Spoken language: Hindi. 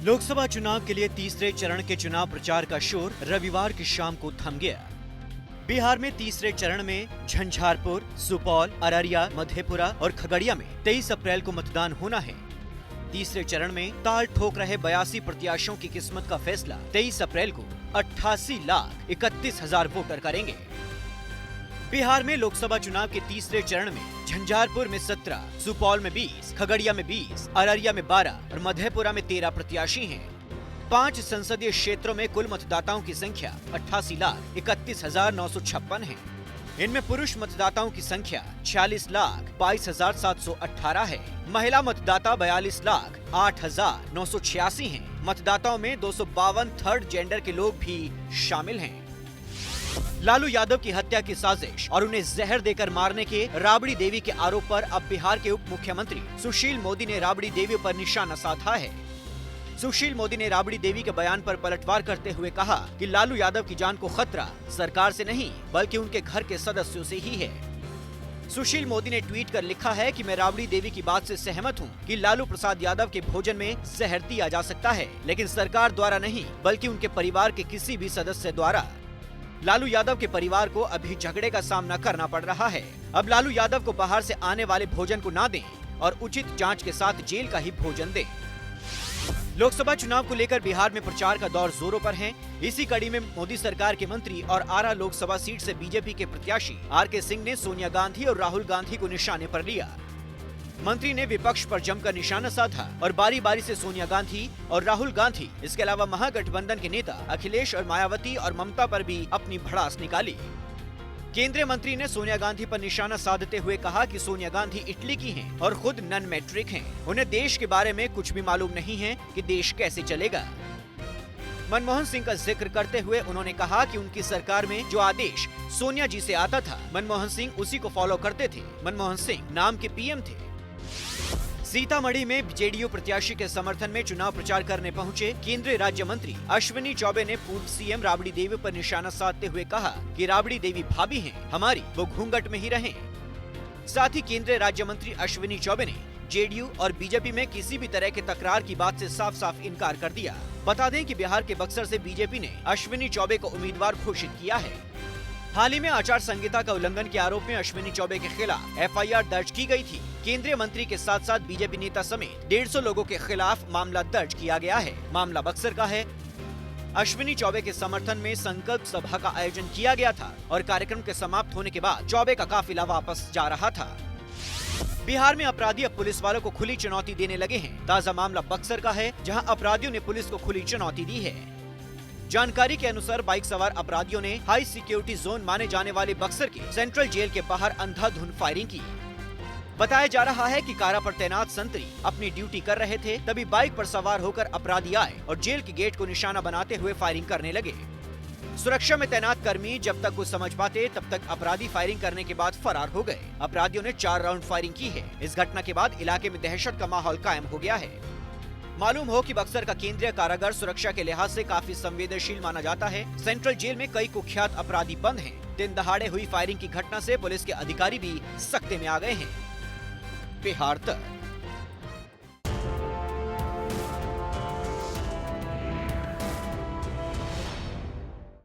लोकसभा चुनाव के लिए तीसरे चरण के चुनाव प्रचार का शोर रविवार की शाम को थम गया। बिहार में तीसरे चरण में झंझारपुर, सुपौल, अररिया, मधेपुरा और खगड़िया में 23 अप्रैल को मतदान होना है। तीसरे चरण में ताल ठोक रहे 82 प्रत्याशियों की किस्मत का फैसला 23 अप्रैल को 88,31,000 वोटर करेंगे। बिहार में लोकसभा चुनाव के तीसरे चरण में झंझारपुर में 17, सुपौल में 20, खगड़िया में 20, अररिया में 12 और मधेपुरा में 13 प्रत्याशी हैं। 5 संसदीय क्षेत्रों में कुल मतदाताओं की संख्या 88,31,956 है। इनमें पुरुष मतदाताओं की संख्या 46,22,718 है। महिला मतदाता 42,08,986 हैं। मतदाताओं में 252 थर्ड जेंडर के लोग भी शामिल हैं। लालू यादव की हत्या की साजिश और उन्हें जहर देकर मारने के राबड़ी देवी के आरोप पर अब बिहार के उप मुख्यमंत्री सुशील मोदी ने राबड़ी देवी पर निशाना साधा है। सुशील मोदी ने राबड़ी देवी के बयान पर पलटवार करते हुए कहा कि लालू यादव की जान को खतरा सरकार से नहीं बल्कि उनके घर के सदस्यों से ही है। सुशील मोदी ने ट्वीट कर लिखा है कि मैं राबड़ी देवी की बात से सहमत हूं कि लालू प्रसाद यादव के भोजन में जहर दिया जा सकता है, लेकिन सरकार द्वारा नहीं बल्कि उनके परिवार के किसी भी सदस्य द्वारा। लालू यादव के परिवार को अभी झगड़े का सामना करना पड़ रहा है। अब लालू यादव को बाहर से आने वाले भोजन को ना दें और उचित जांच के साथ जेल का ही भोजन दें। लोकसभा चुनाव को लेकर बिहार में प्रचार का दौर जोरों पर है। इसी कड़ी में मोदी सरकार के मंत्री और आरा लोकसभा सीट से बीजेपी के प्रत्याशी आर.के. सिंह ने सोनिया गांधी और राहुल गांधी को निशाने पर लिया। मंत्री ने विपक्ष पर जमकर निशाना साधा और बारी बारी से सोनिया गांधी और राहुल गांधी, इसके अलावा महागठबंधन के नेता अखिलेश और मायावती और ममता पर भी अपनी भड़ास निकाली। केंद्रीय मंत्री ने सोनिया गांधी पर निशाना साधते हुए कहा कि सोनिया गांधी इटली की हैं और खुद नन मैट्रिक हैं। उन्हें देश के बारे में कुछ भी मालूम नहीं है कि देश कैसे चलेगा। मनमोहन सिंह का जिक्र करते हुए उन्होंने कहा कि उनकी सरकार में जो आदेश सोनिया जी से आता था, मनमोहन सिंह उसी को फॉलो करते थे। मनमोहन सिंह नाम के पीएम थे। सीतामढ़ी में जेडीयू प्रत्याशी के समर्थन में चुनाव प्रचार करने पहुंचे केंद्रीय राज्य मंत्री अश्विनी चौबे ने पूर्व सीएम राबड़ी देवी पर निशाना साधते हुए कहा कि राबड़ी देवी भाभी हैं हमारी, वो घूंघट में ही रहें। साथ ही केंद्रीय राज्य मंत्री अश्विनी चौबे ने जेडीयू और बीजेपी में किसी भी तरह के तकरार की बात से साफ साफ इनकार कर दिया। बता दें कि बिहार के बक्सर से बीजेपी ने अश्विनी चौबे को उम्मीदवार घोषित किया है। हाल ही में आचार संहिता का उल्लंघन के आरोप में अश्विनी चौबे के खिलाफ एफआईआर दर्ज की गई थी। केंद्रीय मंत्री के साथ साथ बीजेपी नेता समेत 150 लोगों के खिलाफ मामला दर्ज किया गया है। मामला बक्सर का है। अश्विनी चौबे के समर्थन में संकल्प सभा का आयोजन किया गया था और कार्यक्रम के समाप्त होने के बाद चौबे का काफिला वापस जा रहा था। बिहार में अपराधी अब पुलिस वालों को खुली चुनौती देने लगे हैं। ताजा मामला बक्सर का है, जहां अपराधियों ने पुलिस को खुली चुनौती दी है। जानकारी के अनुसार बाइक सवार अपराधियों ने हाई सिक्योरिटी जोन माने जाने वाले बक्सर के सेंट्रल जेल के बाहर अंधाधुंध फायरिंग की। बताया जा रहा है कि कारा पर तैनात संतरी अपनी ड्यूटी कर रहे थे, तभी बाइक पर सवार होकर अपराधी आए और जेल के गेट को निशाना बनाते हुए फायरिंग करने लगे। सुरक्षा में तैनात कर्मी जब तक कुछ समझ पाते तब तक अपराधी फायरिंग करने के बाद फरार हो गए। अपराधियों ने 4 राउंड फायरिंग की है। इस घटना के बाद इलाके में दहशत का माहौल कायम हो गया है। मालूम हो कि बक्सर का केंद्रीय कारागार सुरक्षा के लिहाज से काफी संवेदनशील माना जाता है। सेंट्रल जेल में कई कुख्यात अपराधी बंद हैं। दिन दहाड़े हुई फायरिंग की घटना से पुलिस के अधिकारी भी सख्ते में आ गए हैं। बिहार तक।